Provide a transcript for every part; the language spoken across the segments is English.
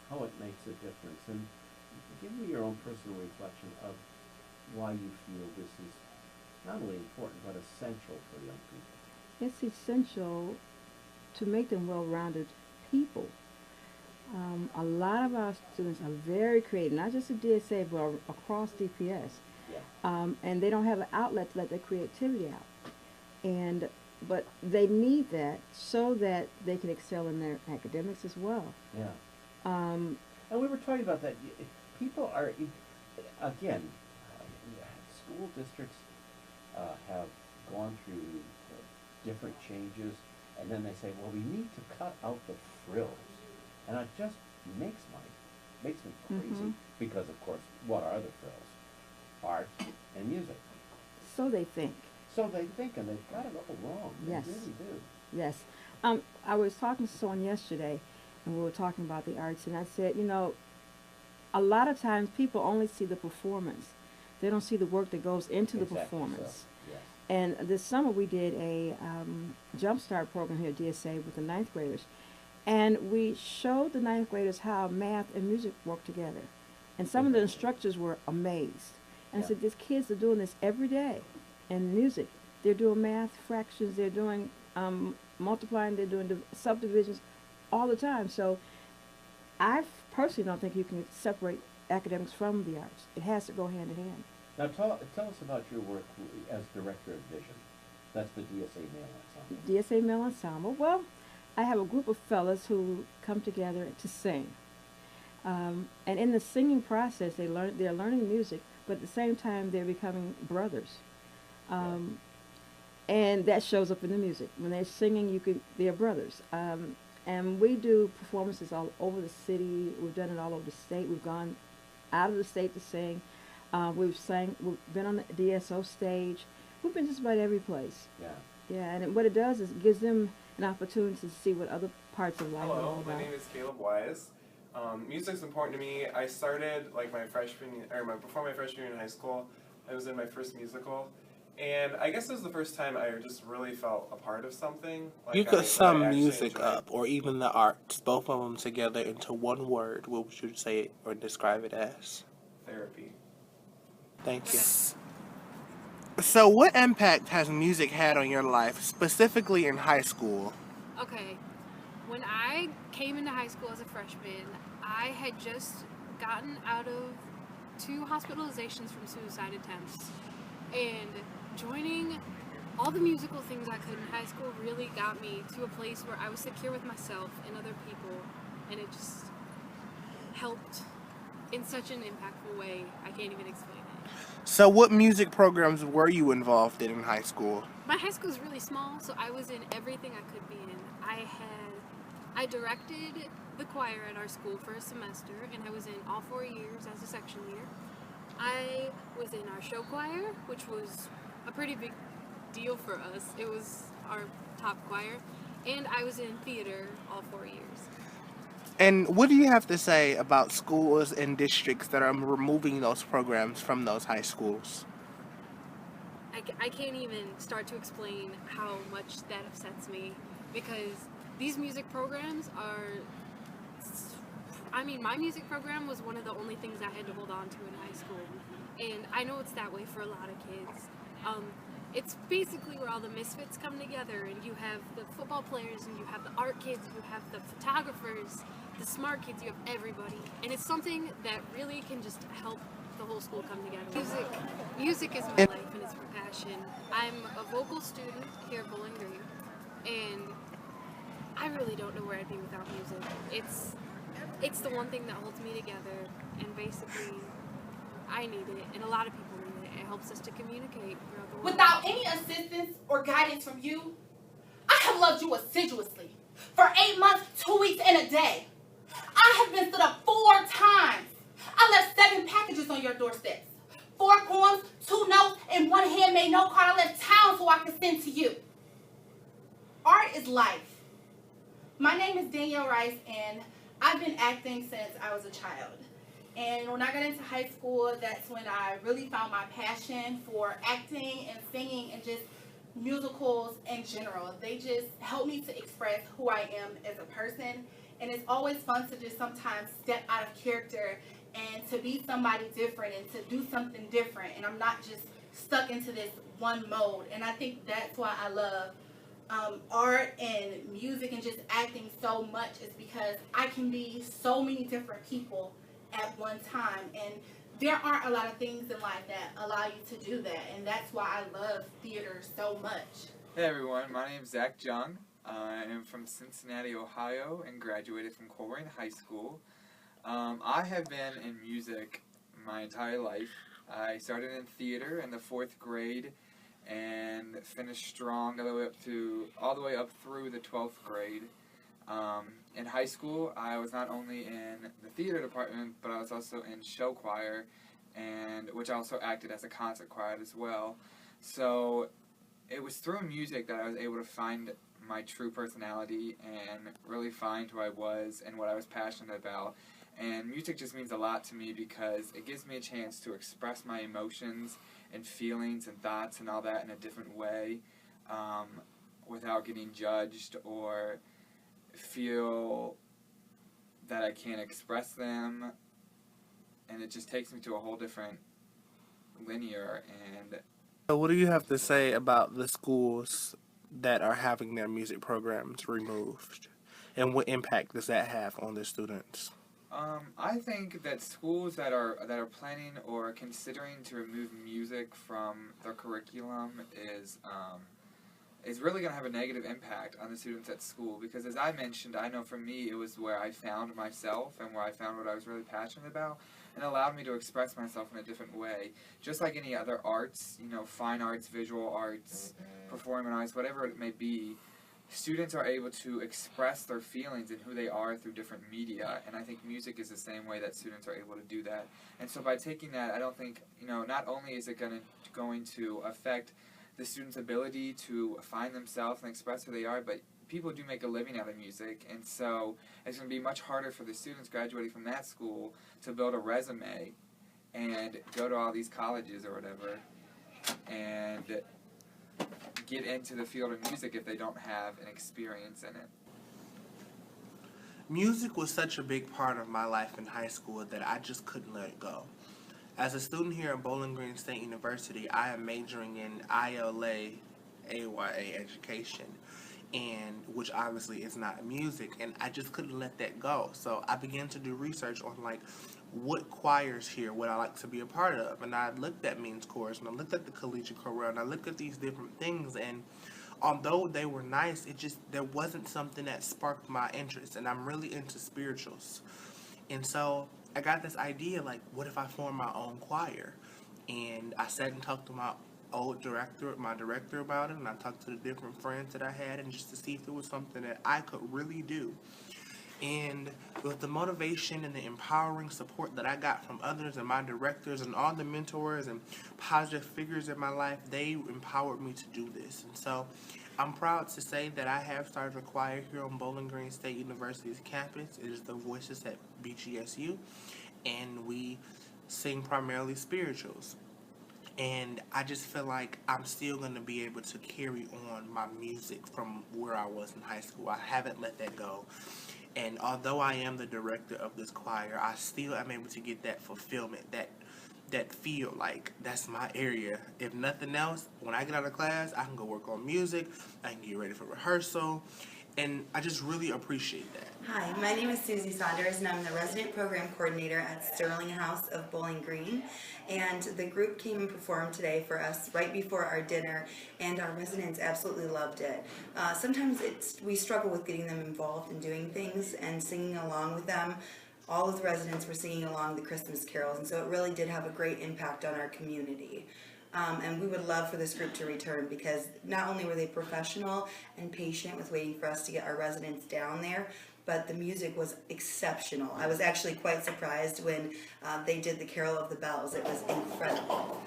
how it makes a difference. And give me your own personal reflection of why you feel this is not only important but essential for young people. It's essential to make them well-rounded people. A lot of our students are very creative, not just at DSA, but across DPS. Yeah. And they don't have an outlet to let their creativity out. And but they need that so that they can excel in their academics as well. Yeah. Um, And we were talking about that. People are, again, school districts have gone through different changes, and then they say, well, we need to cut out the frills. And it just makes me crazy, because, of course, what are the frills? Art and music. so they think. So they think, and they've got it all wrong. Yes. They really do. Yes. I was talking to someone yesterday, and we were talking about the arts, and I said, a lot of times people only see the performance. They don't see the work that goes into the Exactly performance. so. Yes. And this summer we did a Jumpstart program here at DSA with the ninth graders. And we showed the ninth graders how math and music work together. And some of the instructors were amazed. And I Yeah. said, these kids are doing this every day. And music, they're doing math, fractions, they're doing multiplying, they're doing subdivisions all the time. So I personally don't think you can separate academics from the arts. It has to go hand in hand. Now tell us about your work as director of vision. That's the DSA male ensemble. DSA Male Ensemble. Well, I have a group of fellas who come together to sing. And in the singing process, they're learning music, but at the same time, they're becoming brothers. And that shows up in the music. When they're singing, they're brothers. And we do performances all over the city. We've done it all over the state. We've gone out of the state to sing. We've been on the DSO stage. We've been just about every place. Yeah. Yeah, and what it does is it gives them an opportunity to see what other parts of life are all Hello, my about. name is Caleb Wise. Music's important to me. I started like before my freshman year in high school. I was in my first musical, and I guess it was the first time I just really felt a part of something. Like You could I sum actually music enjoyed up, or even the arts, both of them together into one word. What would you say it or describe it as? therapy. Thank you. So, what impact has music had on your life, specifically in high school? Okay, when I came into high school as a freshman, I had just gotten out of 2 hospitalizations from suicide attempts, and joining all the musical things I could in high school really got me to a place where I was secure with myself and other people, and it just helped in such an impactful way, I can't even explain it. So, what music programs were you involved in high school? My high school is really small, so I was in everything I could be in. I directed the choir at our school for a semester, and I was in all 4 years as a section leader. I was in our show choir, which was a pretty big deal for us. It was our top choir. And I was in theater all 4 years. And what do you have to say about schools and districts that are removing those programs from those high schools? I can't even start to explain how much that upsets me, because these music programs are, my music program was one of the only things I had to hold on to in high school, and I know it's that way for a lot of kids. It's basically where all the misfits come together, and you have the football players, and you have the art kids, you have the photographers, the smart kids, you have everybody, and it's something that really can just help the whole school come together. Music is my life, and it's my passion. I'm a vocal student here at Bowling Green, and I really don't know where I'd be without music. It's the one thing that holds me together, and basically, I need it, and a lot of people need it. It helps us to communicate throughout the world. Without any assistance or guidance from you, I have loved you assiduously for 8 months, 2 weeks, and a day. I have been stood up 4 times. I left 7 packages on your doorsteps. 4 poems, 2 notes, and 1 handmade note card I left town so I could send to you. Art is life. My name is Danielle Rice, and I've been acting since I was a child. And when I got into high school, that's when I really found my passion for acting and singing and just musicals in general. They just helped me to express who I am as a person And it's always fun to just sometimes step out of character and to be somebody different and to do something different. And I'm not just stuck into this one mode. And I think that's why I love art and music and just acting so much, is because I can be so many different people at one time. And there aren't a lot of things in life that allow you to do that. And that's why I love theater so much. Hey everyone, my name is Zach Jung. I am from Cincinnati, Ohio, and graduated from Coleraine High School. I have been in music my entire life. I started in theater in the 4th grade and finished strong all the way up through the 12th grade. In high school, I was not only in the theater department, but I was also in show choir, which also acted as a concert choir as well. So it was through music that I was able to find my true personality and really find who I was and what I was passionate about. And music just means a lot to me because it gives me a chance to express my emotions and feelings and thoughts and all that in a different way, without getting judged or feel that I can't express them. And it just takes me to a whole different linear. And So what do you have to say about the schools that are having their music programs removed? And what impact does that have on the students? I think that schools that are planning or considering to remove music from their curriculum is really going to have a negative impact on the students at school, because as I mentioned, I know for me it was where I found myself and where I found what I was really passionate about, and allowed me to express myself in a different way. Just like any other arts, fine arts, visual arts, performing arts, whatever it may be, students are able to express their feelings and who they are through different media, and I think music is the same way that students are able to do that. And so by taking that, I don't think, not only is it going to affect the students' ability to find themselves and express who they are, but people do make a living out of music, and so it's going to be much harder for the students graduating from that school to build a resume and go to all these colleges or whatever and get into the field of music if they don't have an experience in it. Music was such a big part of my life in high school that I just couldn't let it go. As a student here at Bowling Green State University, I am majoring in ILA AYA education, and which obviously is not music, and I just couldn't let that go. So I began to do research on what choirs here would I like to be a part of, and I looked at men's chorus, and I looked at the collegiate chorale, and I looked at these different things, and although they were nice, there wasn't something that sparked my interest, and I'm really into spirituals. And so I got this idea, what if I form my own choir? And I sat and talked to my director about it, and I talked to the different friends that I had, and just to see if it was something that I could really do. And with the motivation and the empowering support that I got from others and my directors and all the mentors and positive figures in my life, they empowered me to do this. And so I'm proud to say that I have started a choir here on Bowling Green State University's campus. It is the Voices at BGSU, and we sing primarily spirituals. And I just feel like I'm still going to be able to carry on my music from where I was in high school. I haven't let that go. And although I am the director of this choir, I still am able to get that fulfillment, that feel like that's my area. If nothing else, when I get out of class, I can go work on music, I can get ready for rehearsal, and I just really appreciate that. Hi, my name is Susie Saunders, and I'm the resident program coordinator at Sterling House of Bowling Green. And the group came and performed today for us right before our dinner, and our residents absolutely loved it. Sometimes we struggle with getting them involved in doing things and singing along with them. All of the residents were singing along the Christmas carols, and so it really did have a great impact on our community. And we would love for this group to return, because not only were they professional and patient with waiting for us to get our residents down there, but the music was exceptional. I was actually quite surprised when they did the Carol of the Bells. It was incredible.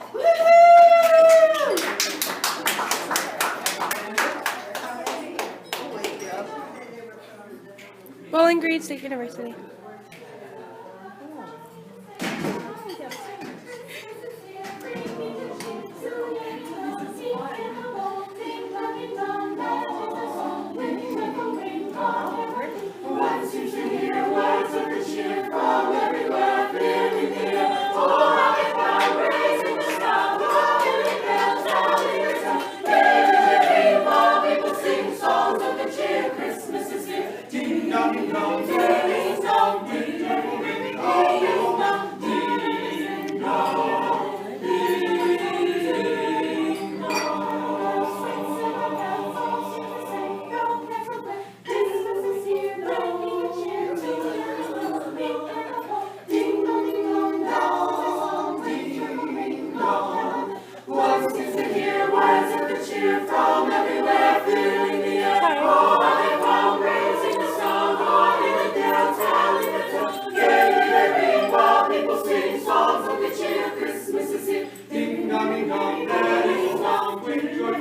Bowling Green State University. Once you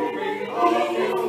bring all